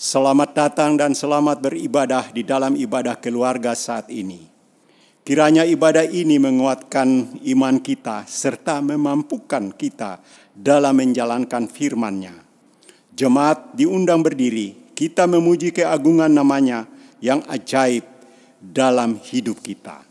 Selamat datang dan selamat beribadah di dalam ibadah keluarga saat ini. Kiranya ibadah ini menguatkan iman kita serta memampukan kita dalam menjalankan firman-Nya. Jemaat diundang berdiri, kita memuji keagungan nama-Nya yang ajaib dalam hidup kita.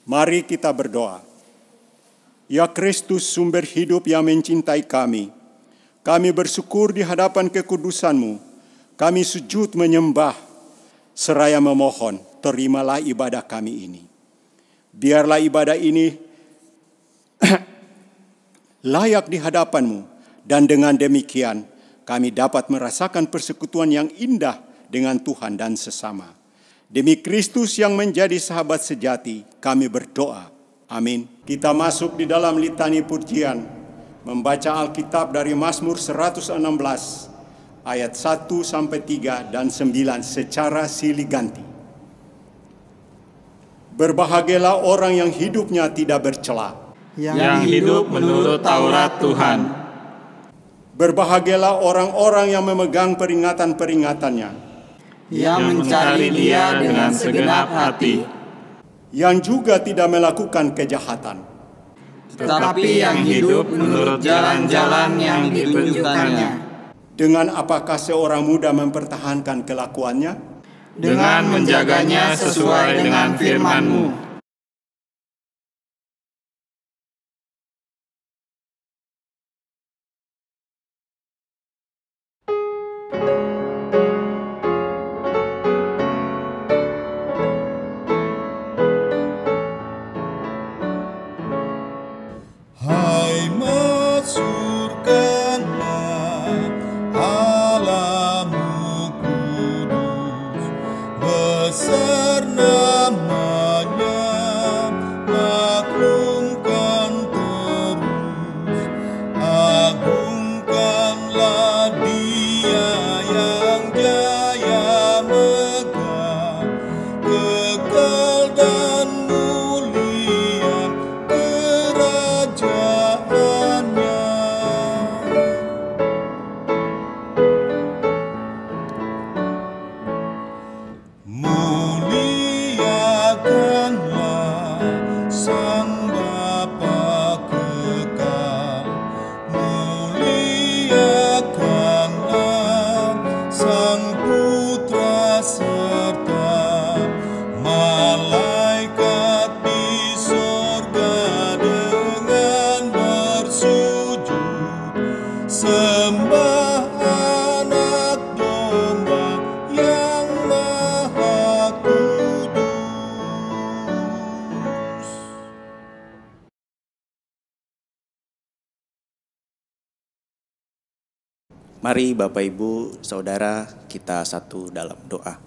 Mari kita berdoa. Ya Kristus, sumber hidup yang mencintai kami, kami bersyukur di hadapan kekudusan-Mu. Kami sujud menyembah, seraya memohon, terimalah ibadah kami ini. Biarlah ibadah ini layak di hadapan-Mu, dan dengan demikian kami dapat merasakan persekutuan yang indah dengan Tuhan dan sesama. Demi Kristus yang menjadi sahabat sejati, kami berdoa. Amin. Kita masuk di dalam litani pujian, membaca Alkitab dari Mazmur 116, ayat 1-3 dan 9 secara silih ganti. Berbahagialah orang yang hidupnya tidak bercela, yang hidup menurut Taurat Tuhan. Berbahagialah orang-orang yang memegang peringatan-peringatannya, yang mencari Dia dengan segenap hati, yang juga tidak melakukan kejahatan, tetapi yang hidup menurut jalan-jalan yang ditunjukkannya. Dengan apakah seorang muda mempertahankan kelakuannya? Dengan menjaganya sesuai dengan firman-Mu. Mari Bapak Ibu, Saudara, kita satu dalam doa.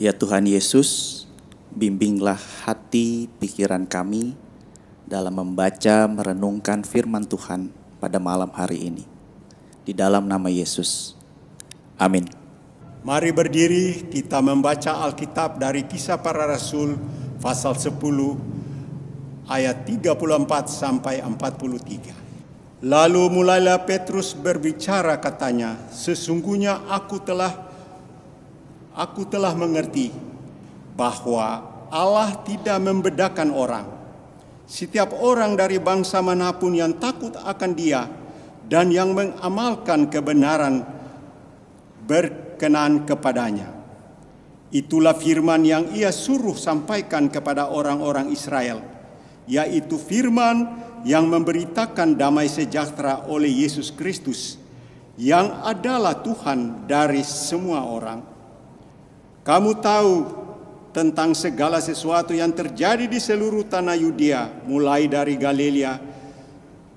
Ya Tuhan Yesus, bimbinglah hati pikiran kami dalam membaca merenungkan firman Tuhan pada malam hari ini. Di dalam nama Yesus. Amin. Mari berdiri, kita membaca Alkitab dari Kisah Para Rasul pasal 10 ayat 34 sampai 43. Lalu mulailah Petrus berbicara, katanya, sesungguhnya aku telah mengerti bahwa Allah tidak membedakan orang. Setiap orang dari bangsa manapun yang takut akan Dia dan yang mengamalkan kebenaran berkenan kepadanya. Itulah firman yang Ia suruh sampaikan kepada orang-orang Israel, yaitu firman yang memberitakan damai sejahtera oleh Yesus Kristus, yang adalah Tuhan dari semua orang. Kamu tahu tentang segala sesuatu yang terjadi di seluruh tanah Yudea, mulai dari Galilea,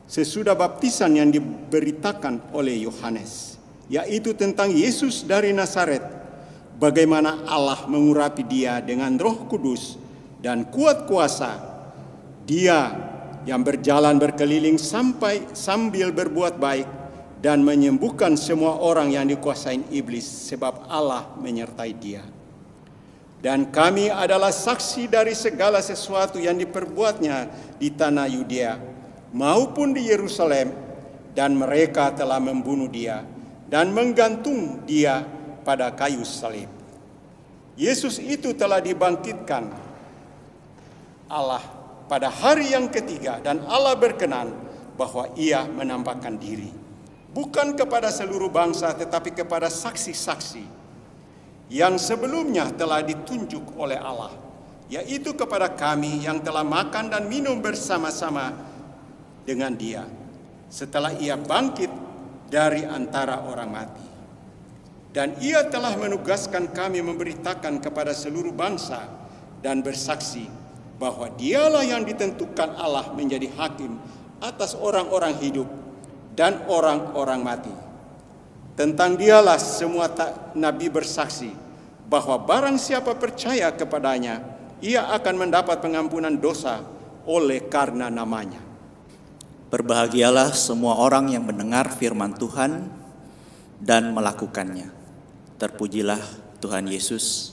sesudah baptisan yang diberitakan oleh Yohanes, yaitu tentang Yesus dari Nazaret, bagaimana Allah mengurapi Dia dengan Roh Kudus dan kuat kuasa. Dia yang berjalan berkeliling sambil berbuat baik dan menyembuhkan semua orang yang dikuasai iblis, sebab Allah menyertai Dia. Dan kami adalah saksi dari segala sesuatu yang diperbuatnya di tanah Yudea maupun di Yerusalem, dan mereka telah membunuh Dia dan menggantung Dia pada kayu salib. Yesus itu telah dibangkitkan Allah pada hari yang ketiga, dan Allah berkenan bahwa Ia menampakkan diri, bukan kepada seluruh bangsa, tetapi kepada saksi-saksi yang sebelumnya telah ditunjuk oleh Allah, yaitu kepada kami yang telah makan dan minum bersama-sama dengan Dia setelah Ia bangkit dari antara orang mati. Dan Ia telah menugaskan kami memberitakan kepada seluruh bangsa dan bersaksi bahwa Dialah yang ditentukan Allah menjadi hakim atas orang-orang hidup dan orang-orang mati. Tentang Dialah semua nabi bersaksi bahwa barang siapa percaya kepadanya, ia akan mendapat pengampunan dosa oleh karena namanya. Berbahagialah semua orang yang mendengar firman Tuhan dan melakukannya. Terpujilah Tuhan Yesus.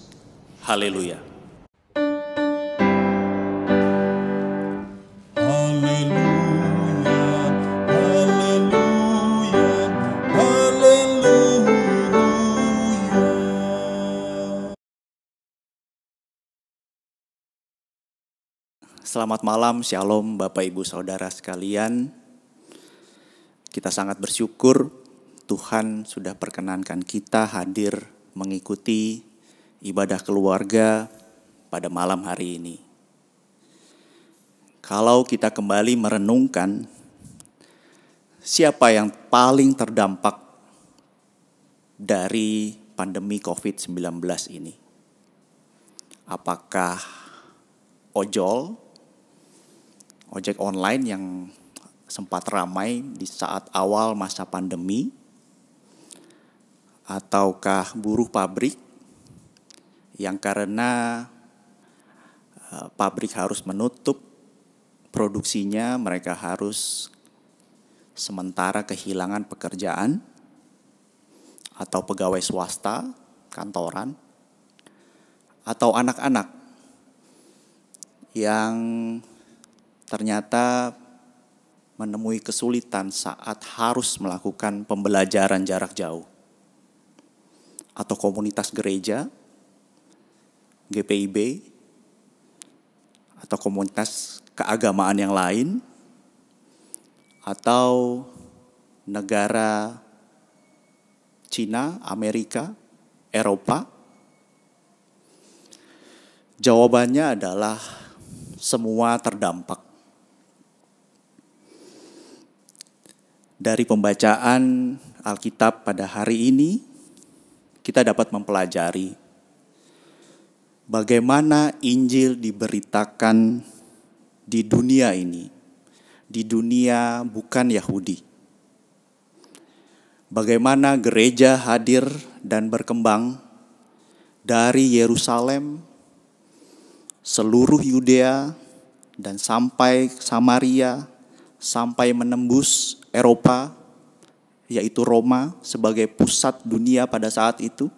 Haleluya. Selamat malam, shalom Bapak Ibu Saudara sekalian. Kita sangat bersyukur Tuhan sudah perkenankan kita hadir mengikuti ibadah keluarga pada malam hari ini. Kalau kita kembali merenungkan siapa yang paling terdampak dari pandemi COVID-19 ini? Apakah ojek online yang sempat ramai di saat awal masa pandemi, ataukah buruh pabrik yang karena pabrik harus menutup produksinya, mereka harus sementara kehilangan pekerjaan, atau pegawai swasta, kantoran, atau anak-anak yang ternyata menemui kesulitan saat harus melakukan pembelajaran jarak jauh, atau komunitas gereja, GPIB, atau komunitas keagamaan yang lain, atau negara Cina, Amerika, Eropa. Jawabannya adalah semua terdampak. Dari pembacaan Alkitab pada hari ini, kita dapat mempelajari bagaimana Injil diberitakan di dunia ini, di dunia bukan Yahudi, bagaimana gereja hadir dan berkembang dari Yerusalem, seluruh Yudea, dan sampai Samaria, sampai menembus Eropa, yaitu Roma sebagai pusat dunia pada saat itu.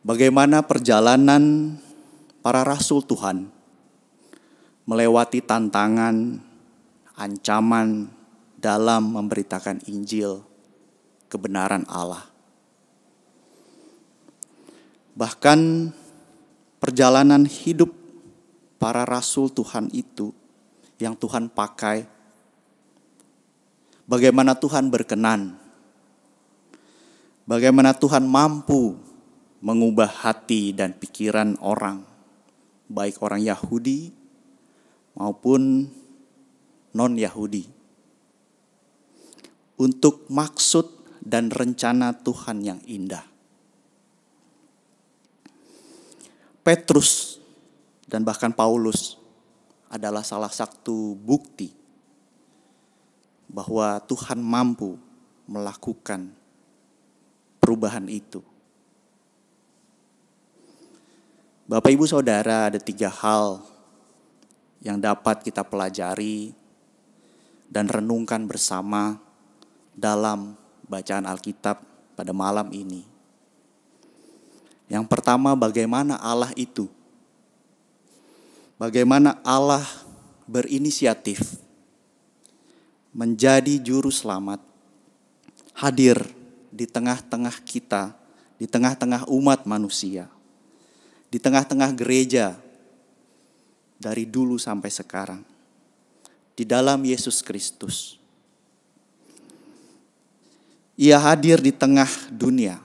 Bagaimana perjalanan para rasul Tuhan melewati tantangan, ancaman dalam memberitakan Injil, kebenaran Allah. Bahkan perjalanan hidup para rasul Tuhan itu yang Tuhan pakai, bagaimana Tuhan berkenan, bagaimana Tuhan mampu mengubah hati dan pikiran orang, baik orang Yahudi maupun non-Yahudi, untuk maksud dan rencana Tuhan yang indah. Petrus dan bahkan Paulus adalah salah satu bukti bahwa Tuhan mampu melakukan perubahan itu. Bapak Ibu Saudara, ada 3 hal yang dapat kita pelajari dan renungkan bersama dalam bacaan Alkitab pada malam ini. Yang pertama, bagaimana Allah itu, bagaimana Allah berinisiatif menjadi juru selamat, hadir di tengah-tengah kita, di tengah-tengah umat manusia, di tengah-tengah gereja dari dulu sampai sekarang, di dalam Yesus Kristus. Ia hadir di tengah dunia,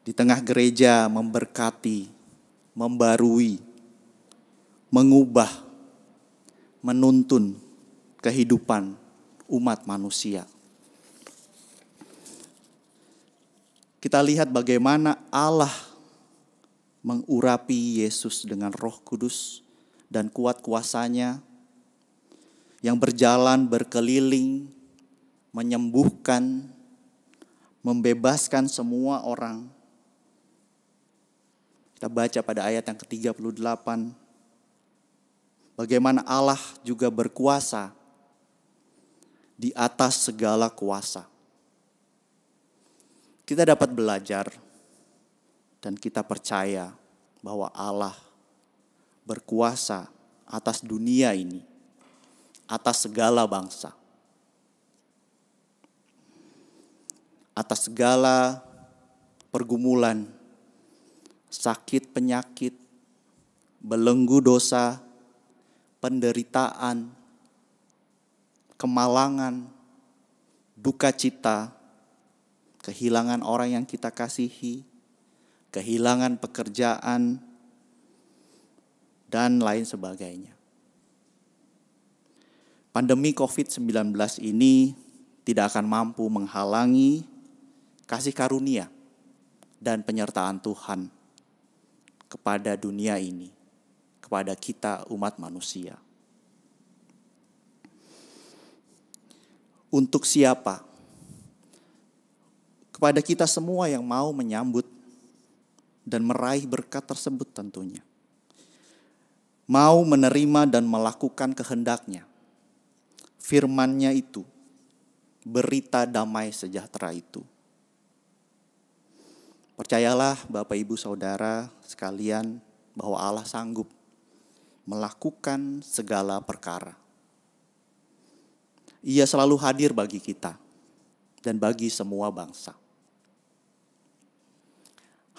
di tengah gereja, memberkati, membarui, mengubah, menuntun kehidupan umat manusia. Kita lihat bagaimana Allah mengurapi Yesus dengan Roh Kudus dan kuat kuasanya yang berjalan berkeliling, menyembuhkan, membebaskan semua orang. Kita baca pada ayat yang ke-38, bagaimana Allah juga berkuasa di atas segala kuasa. Kita dapat belajar dan kita percaya bahwa Allah berkuasa atas dunia ini, atas segala bangsa, atas segala pergumulan, sakit, penyakit, belenggu dosa, penderitaan, kemalangan, duka cita, kehilangan orang yang kita kasihi, kehilangan pekerjaan, dan lain sebagainya. Pandemi COVID-19 ini tidak akan mampu menghalangi kasih karunia dan penyertaan Tuhan kepada dunia ini, kepada kita umat manusia. Untuk siapa? Kepada kita semua yang mau menyambut dan meraih berkat tersebut tentunya. Mau menerima dan melakukan kehendak-Nya. Firman-Nya itu, berita damai sejahtera itu. Percayalah Bapak Ibu Saudara sekalian bahwa Allah sanggup melakukan segala perkara. Ia selalu hadir bagi kita dan bagi semua bangsa.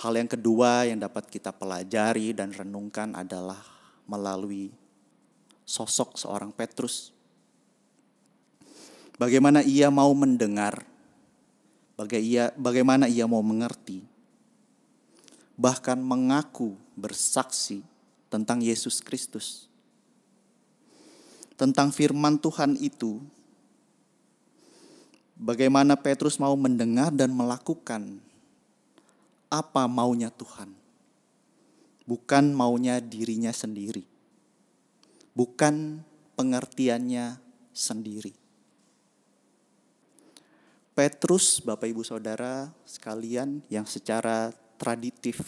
Hal yang kedua yang dapat kita pelajari dan renungkan adalah melalui sosok seorang Petrus. Bagaimana ia mau mendengar, bagaimana ia mau mengerti, bahkan mengaku bersaksi tentang Yesus Kristus. Tentang firman Tuhan itu, bagaimana Petrus mau mendengar dan melakukan apa maunya Tuhan. Bukan maunya dirinya sendiri. Bukan pengertiannya sendiri. Petrus, Bapak Ibu Saudara sekalian, yang secara traditif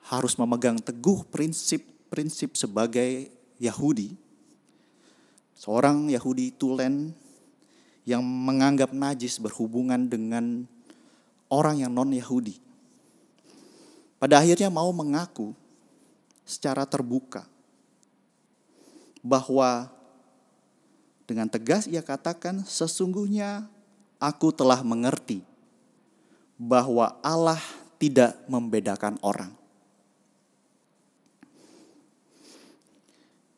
harus memegang teguh prinsip-prinsip sebagai Yahudi, seorang Yahudi tulen yang menganggap najis berhubungan dengan orang yang non-Yahudi, pada akhirnya mau mengaku secara terbuka bahwa dengan tegas ia katakan, sesungguhnya aku telah mengerti bahwa Allah tidak membedakan orang.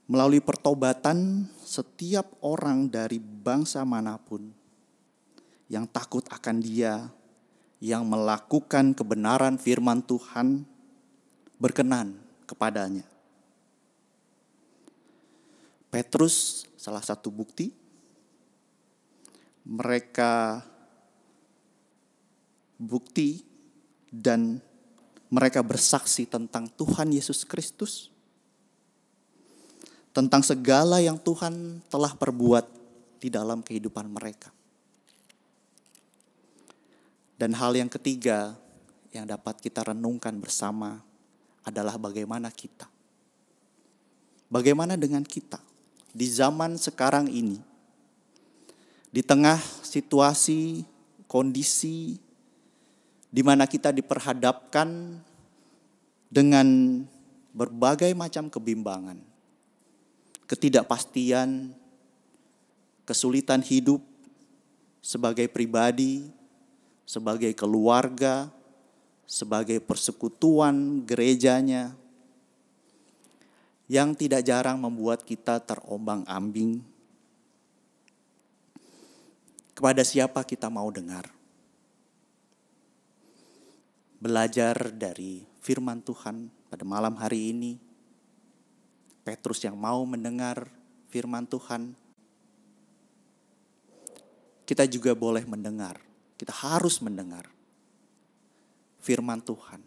Melalui pertobatan, setiap orang dari bangsa manapun yang takut akan Dia, yang melakukan kebenaran firman Tuhan, berkenan kepadanya. Petrus salah satu bukti. Mereka bukti dan mereka bersaksi tentang Tuhan Yesus Kristus, tentang segala yang Tuhan telah perbuat di dalam kehidupan mereka. Dan hal yang ketiga yang dapat kita renungkan bersama adalah bagaimana kita. Bagaimana dengan kita di zaman sekarang ini, di tengah situasi, kondisi di mana kita diperhadapkan dengan berbagai macam kebimbangan, ketidakpastian, kesulitan hidup sebagai pribadi, sebagai keluarga, sebagai persekutuan gerejanya, yang tidak jarang membuat kita terombang-ambing. Kepada siapa kita mau dengar? Belajar dari firman Tuhan pada malam hari ini. Petrus yang mau mendengar firman Tuhan. Kita juga boleh mendengar. Kita harus mendengar firman Tuhan.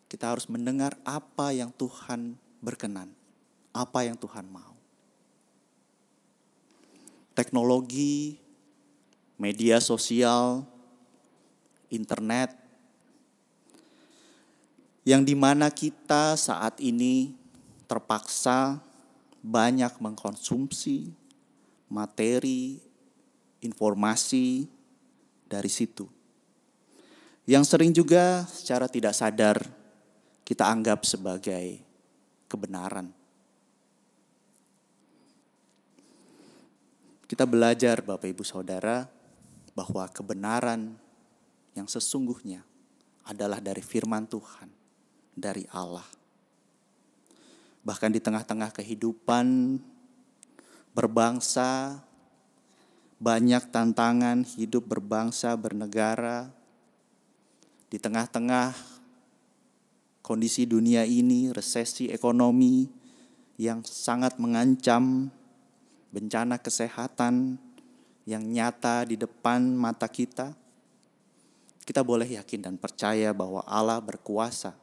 Kita harus mendengar apa yang Tuhan berkenan, apa yang Tuhan mau. Teknologi, media sosial, internet, yang dimana kita saat ini terpaksa banyak mengkonsumsi materi, informasi dari situ. Yang sering juga secara tidak sadar kita anggap sebagai kebenaran. Kita belajar Bapak Ibu Saudara bahwa kebenaran yang sesungguhnya adalah dari firman Tuhan, dari Allah. Bahkan di tengah-tengah kehidupan berbangsa, banyak tantangan hidup berbangsa, bernegara, di tengah-tengah kondisi dunia ini, resesi ekonomi yang sangat mengancam, bencana kesehatan yang nyata di depan mata kita, kita boleh yakin dan percaya bahwa Allah berkuasa.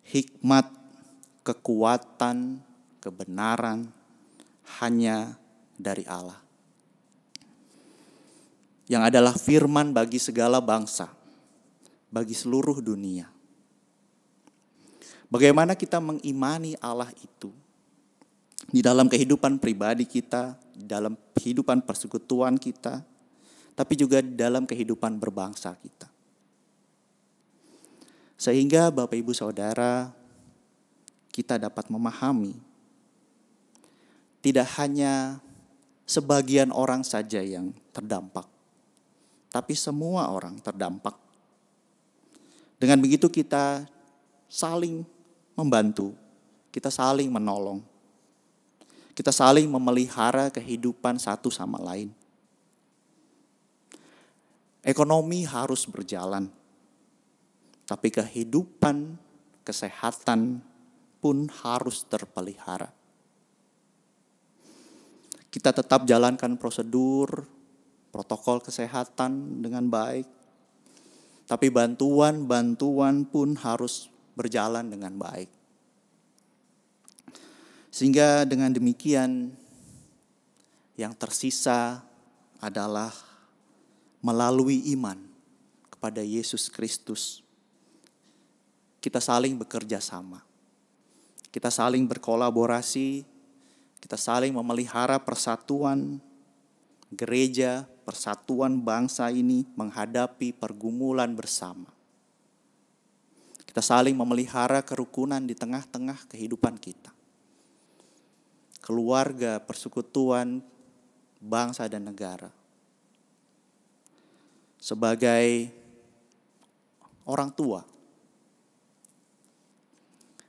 Hikmat, kekuatan, kebenaran hanya dari Allah, yang adalah firman bagi segala bangsa, bagi seluruh dunia. Bagaimana kita mengimani Allah itu di dalam kehidupan pribadi kita, di dalam kehidupan persekutuan kita, tapi juga di dalam kehidupan berbangsa kita. Sehingga Bapak Ibu Saudara, kita dapat memahami tidak hanya sebagian orang saja yang terdampak, tapi semua orang terdampak. Dengan begitu kita saling membantu, kita saling menolong, kita saling memelihara kehidupan satu sama lain. Ekonomi harus berjalan, tapi kehidupan, kesehatan pun harus terpelihara. Kita tetap jalankan prosedur, protokol kesehatan dengan baik, tapi bantuan pun harus berjalan dengan baik. Sehingga dengan demikian, Yang tersisa adalah melalui iman kepada Yesus Kristus, kita saling bekerja sama. Kita saling berkolaborasi, kita saling memelihara persatuan gereja, persatuan bangsa ini menghadapi pergumulan bersama. Kita saling memelihara kerukunan di tengah-tengah kehidupan kita. Keluarga, persekutuan, bangsa dan negara. Sebagai orang tua,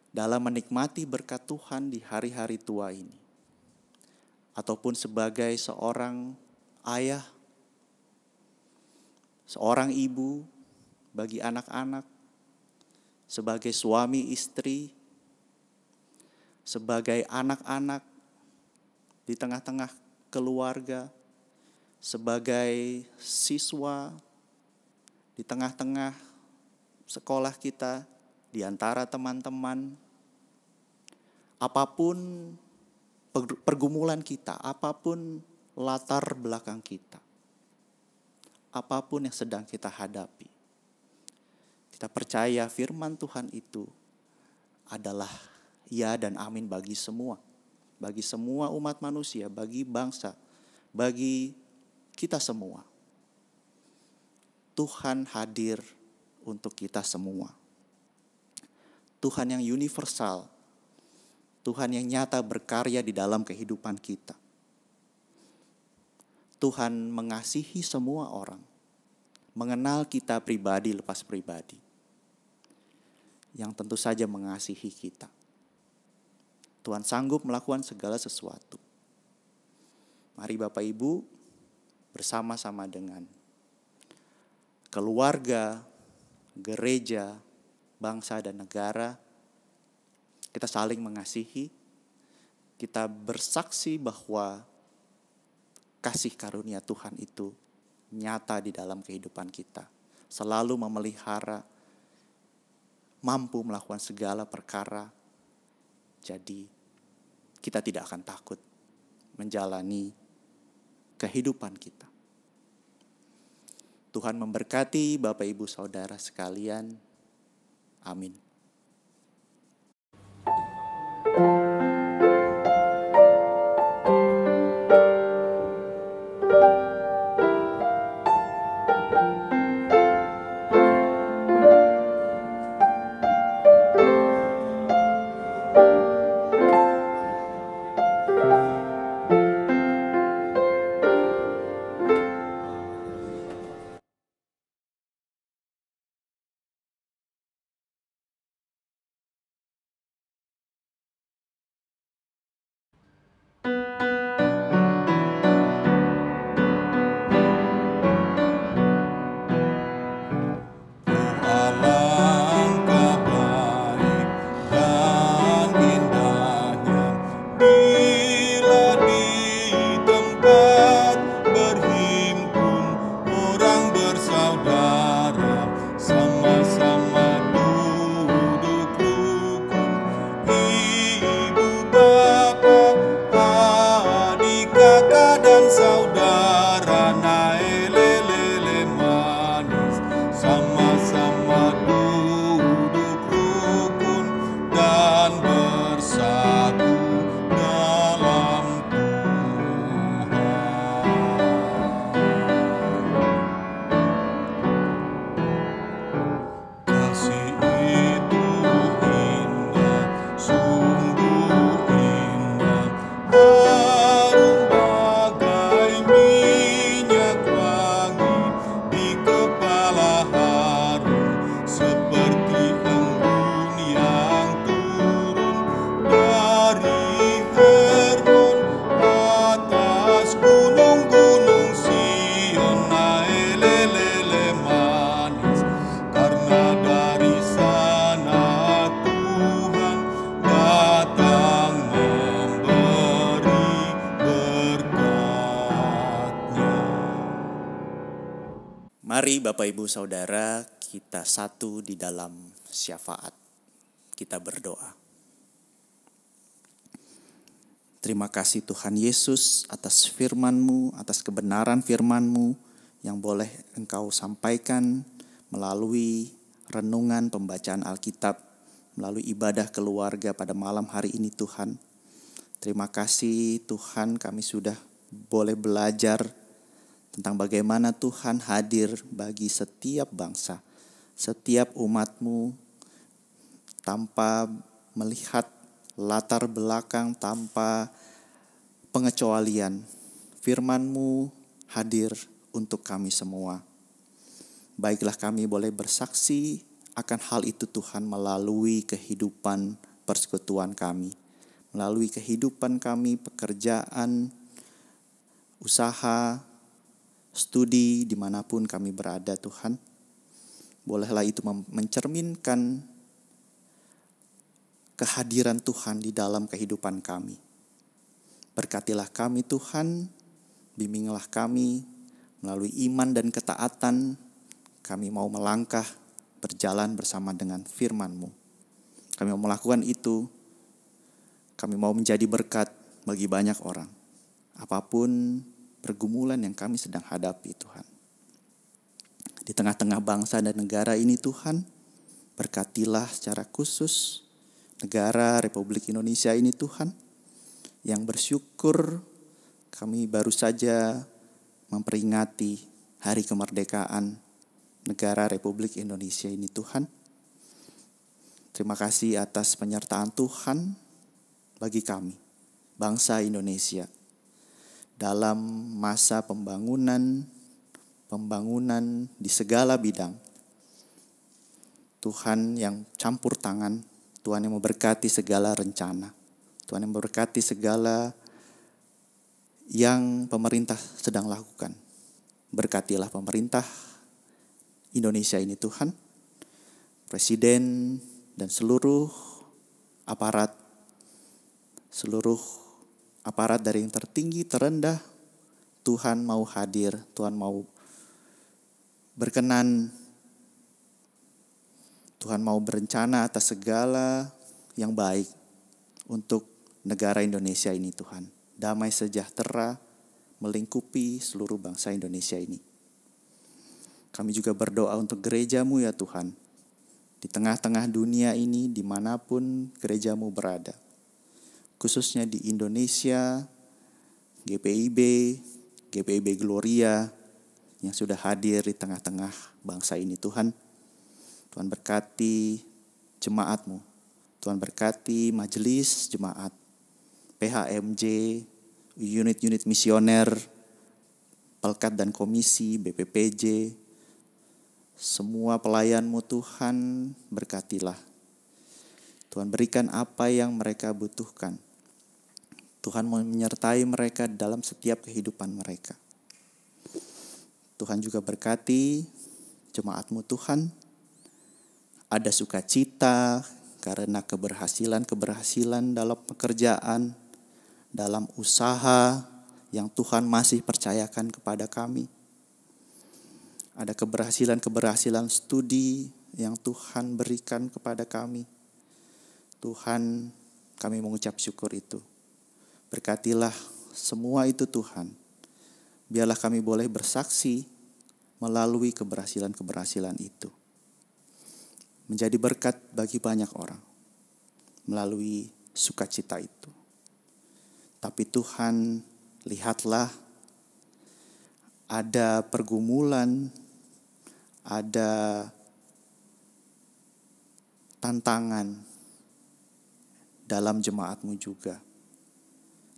dalam menikmati berkat Tuhan di hari-hari tua ini, ataupun sebagai seorang ayah, seorang ibu bagi anak-anak, sebagai suami istri, sebagai anak-anak di tengah-tengah keluarga, sebagai siswa di tengah-tengah sekolah kita, di antara teman-teman, apapun pergumulan kita, apapun latar belakang kita, apapun yang sedang kita hadapi, kita percaya firman Tuhan itu adalah ya dan amin bagi semua umat manusia, bagi bangsa, bagi kita semua. Tuhan hadir untuk kita semua. Tuhan yang universal, Tuhan yang nyata berkarya di dalam kehidupan kita. Tuhan mengasihi semua orang, mengenal kita pribadi lepas pribadi, yang tentu saja mengasihi kita. Tuhan sanggup melakukan segala sesuatu. Mari Bapak Ibu bersama-sama dengan keluarga, gereja, bangsa dan negara, kita saling mengasihi, kita bersaksi bahwa kasih karunia Tuhan itu nyata di dalam kehidupan kita, selalu memelihara, mampu melakukan segala perkara. Jadi kita tidak akan takut menjalani kehidupan kita. Tuhan memberkati Bapak Ibu Saudara sekalian. Amin. Mari Bapak Ibu Saudara, kita satu di dalam syafaat. Kita berdoa. Terima kasih Tuhan Yesus atas firman-Mu, atas kebenaran firman-Mu yang boleh Engkau sampaikan melalui renungan pembacaan Alkitab, melalui ibadah keluarga pada malam hari ini Tuhan. Terima kasih Tuhan, kami sudah boleh belajar tentang bagaimana Tuhan hadir bagi setiap bangsa, setiap umat-Mu tanpa melihat latar belakang, tanpa pengecualian. Firman-Mu hadir untuk kami semua. Baiklah kami boleh bersaksi akan hal itu Tuhan melalui kehidupan persekutuan kami, melalui kehidupan kami, pekerjaan, usaha, studi, dimanapun kami berada Tuhan. Bolehlah itu mencerminkan kehadiran Tuhan di dalam kehidupan kami. Berkatilah kami Tuhan, bimbinglah kami melalui iman dan ketaatan. Kami mau melangkah berjalan bersama dengan firman-Mu. Kami mau melakukan itu. Kami mau menjadi berkat bagi banyak orang. Apapun pergumulan yang kami sedang hadapi Tuhan. Di tengah-tengah bangsa dan negara ini Tuhan, berkatilah secara khusus negara Republik Indonesia ini Tuhan, yang bersyukur kami baru saja memperingati hari kemerdekaan negara Republik Indonesia ini Tuhan. Terima kasih atas penyertaan Tuhan bagi kami, bangsa Indonesia, dalam masa pembangunan di segala bidang. Tuhan yang campur tangan, Tuhan yang memberkati segala rencana, Tuhan yang memberkati segala yang pemerintah sedang lakukan. Berkatilah pemerintah Indonesia ini Tuhan, Presiden dan seluruh aparat dari yang tertinggi, terendah. Tuhan mau hadir, Tuhan mau berkenan, Tuhan mau berencana atas segala yang baik untuk negara Indonesia ini Tuhan. Damai sejahtera melingkupi seluruh bangsa Indonesia ini. Kami juga berdoa untuk gereja-Mu ya Tuhan. Di tengah-tengah dunia ini, dimanapun gereja-Mu berada. Khususnya di Indonesia, GPIB Gloria yang sudah hadir di tengah-tengah bangsa ini Tuhan. Tuhan berkati jemaat-Mu. Tuhan berkati majelis jemaat, PHMJ, unit-unit misioner, Pelkat dan Komisi, BPPJ, semua pelayan-Mu Tuhan, berkatilah. Tuhan berikan apa yang mereka butuhkan. Tuhan menyertai mereka dalam setiap kehidupan mereka. Tuhan juga berkati jemaat-Mu Tuhan. Ada sukacita karena keberhasilan dalam pekerjaan, dalam usaha yang Tuhan masih percayakan kepada kami. Ada keberhasilan studi yang Tuhan berikan kepada kami. Tuhan, kami mengucap syukur itu. Berkatilah semua itu Tuhan. Biarlah kami boleh bersaksi melalui keberhasilan itu. Menjadi berkat bagi banyak orang melalui sukacita itu. Tapi Tuhan, lihatlah ada pergumulan, ada tantangan dalam jemaat-Mu juga.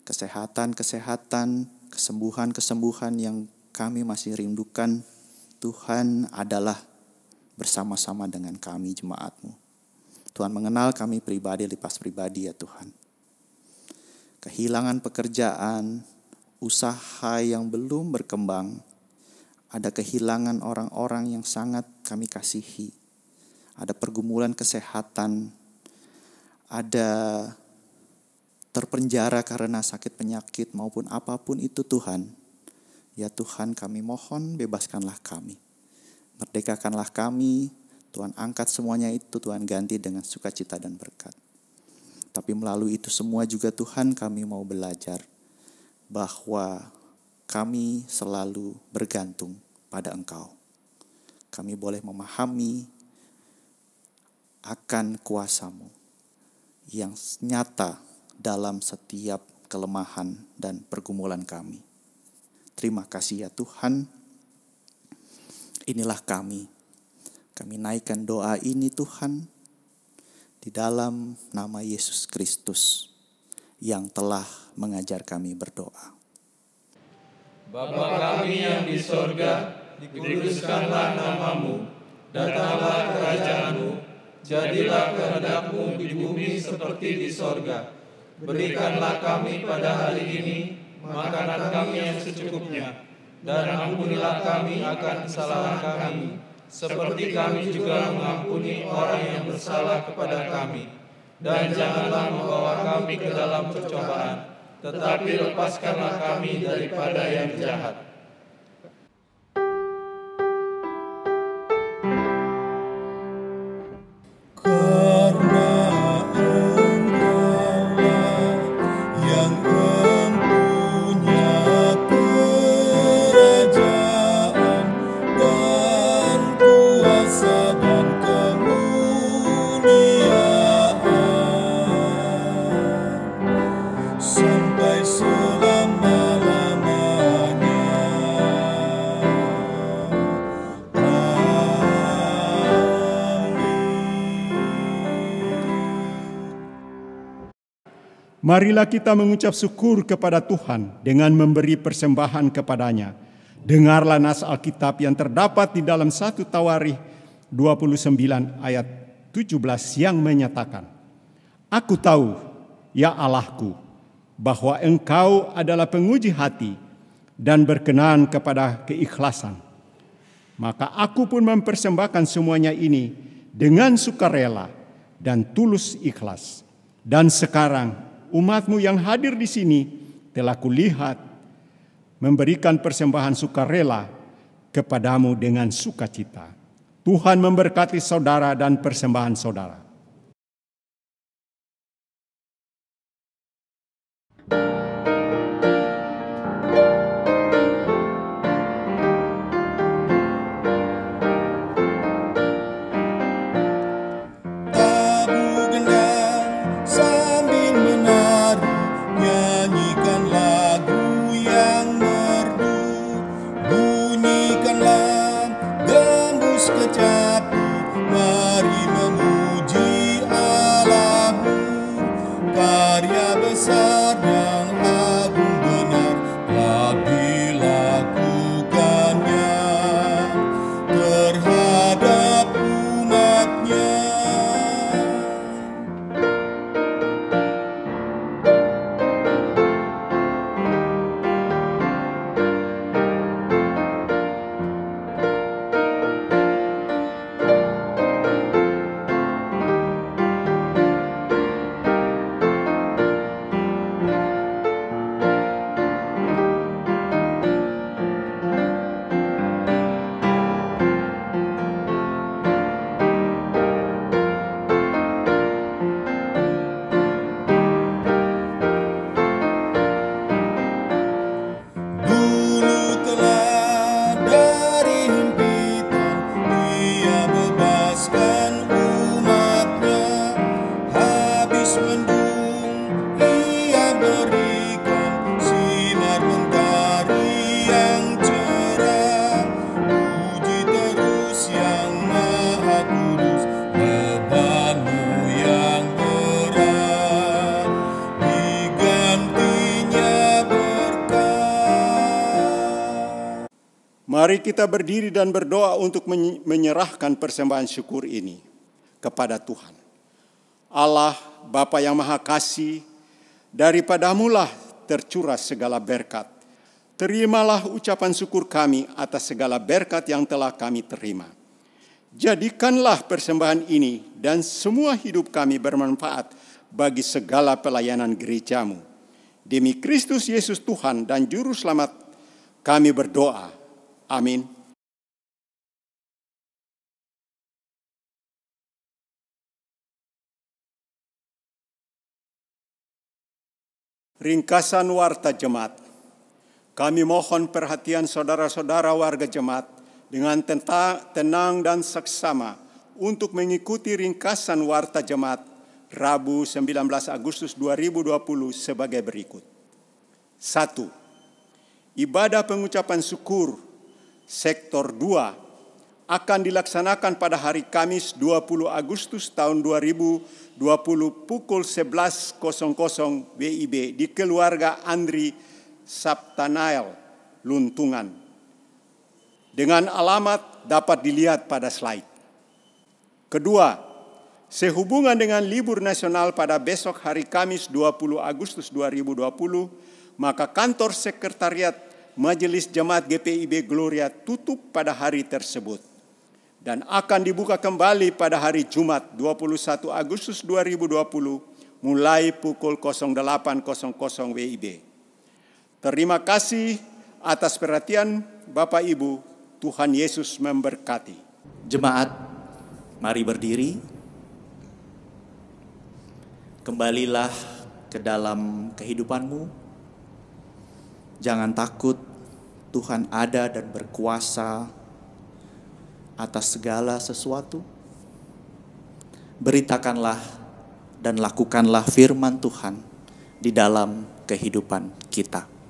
Kesehatan, kesembuhan yang kami masih rindukan, Tuhan adalah bersama-sama dengan kami jemaat-Mu. Tuhan mengenal kami pribadi lepas pribadi ya Tuhan. Kehilangan pekerjaan, usaha yang belum berkembang, ada kehilangan orang-orang yang sangat kami kasihi, ada pergumulan kesehatan, ada terpenjara karena sakit penyakit maupun apapun itu Tuhan. Ya Tuhan, kami mohon bebaskanlah kami. Merdekakanlah kami, Tuhan angkat semuanya itu, Tuhan ganti dengan sukacita dan berkat. Tapi melalui itu semua juga Tuhan, kami mau belajar bahwa kami selalu bergantung pada Engkau. Kami boleh memahami akan kuasa-Mu yang nyata dalam setiap kelemahan dan pergumulan kami. Terima kasih ya Tuhan. Inilah kami. Kami naikkan doa ini Tuhan di dalam nama Yesus Kristus yang telah mengajar kami berdoa. Bapa kami yang di sorga, dikuduskanlah nama-Mu, datanglah kerajaan-Mu, jadilah kehendak-Mu di bumi seperti di sorga. Berikanlah kami pada hari ini makanan kami yang secukupnya, dan ampunilah kami akan kesalahan kami, seperti kami juga mengampuni orang yang bersalah kepada kami. Dan janganlah membawa kami ke dalam percobaan, tetapi lepaskanlah kami daripada yang jahat. Marilah kita mengucap syukur kepada Tuhan dengan memberi persembahan kepadanya. Dengarlah nas Alkitab yang terdapat di dalam 1 Tawarikh 29 ayat 17 yang menyatakan, Aku tahu, ya Allahku, bahwa Engkau adalah penguji hati dan berkenan kepada keikhlasan. Maka aku pun mempersembahkan semuanya ini dengan sukarela dan tulus ikhlas. Dan sekarang umat-Mu yang hadir di sini telah kulihat memberikan persembahan sukarela kepadamu dengan sukacita. Tuhan memberkati saudara dan persembahan saudara. Mari kita berdiri dan berdoa untuk menyerahkan persembahan syukur ini kepada Tuhan. Allah, Bapa yang Maha Kasih, daripadamu-lah tercurah segala berkat. Terimalah ucapan syukur kami atas segala berkat yang telah kami terima. Jadikanlah persembahan ini dan semua hidup kami bermanfaat bagi segala pelayanan gereja-Mu. Demi Kristus Yesus Tuhan dan Juru Selamat kami berdoa. Amin. Ringkasan warta jemaat. Kami mohon perhatian saudara-saudara warga jemaat dengan tenang dan seksama untuk mengikuti ringkasan warta jemaat Rabu 19 Agustus 2020 sebagai berikut. 1. Ibadah pengucapan syukur sektor 2 akan dilaksanakan pada hari Kamis 20 Agustus tahun 2020 pukul 11.00 WIB di keluarga Andri Saptanael, Luntungan. Dengan alamat dapat dilihat pada slide. Kedua, sehubungan dengan libur nasional pada besok hari Kamis 20 Agustus 2020, maka kantor sekretariat Majelis Jemaat GPIB Gloria tutup pada hari tersebut dan akan dibuka kembali pada hari Jumat 21 Agustus 2020 mulai pukul 08.00 WIB. Terima kasih atas perhatian Bapak Ibu. Tuhan Yesus memberkati. Jemaat, mari berdiri. Kembalilah ke dalam kehidupanmu. Jangan takut, Tuhan ada dan berkuasa atas segala sesuatu. Beritakanlah dan lakukanlah firman Tuhan di dalam kehidupan kita.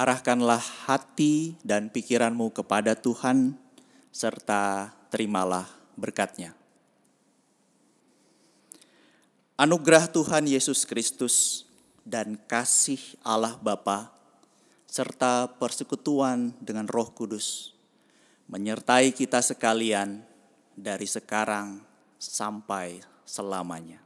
Arahkanlah hati dan pikiranmu kepada Tuhan, serta terimalah berkat-Nya. Anugerah Tuhan Yesus Kristus dan kasih Allah Bapa, serta persekutuan dengan Roh Kudus, menyertai kita sekalian dari sekarang sampai selamanya.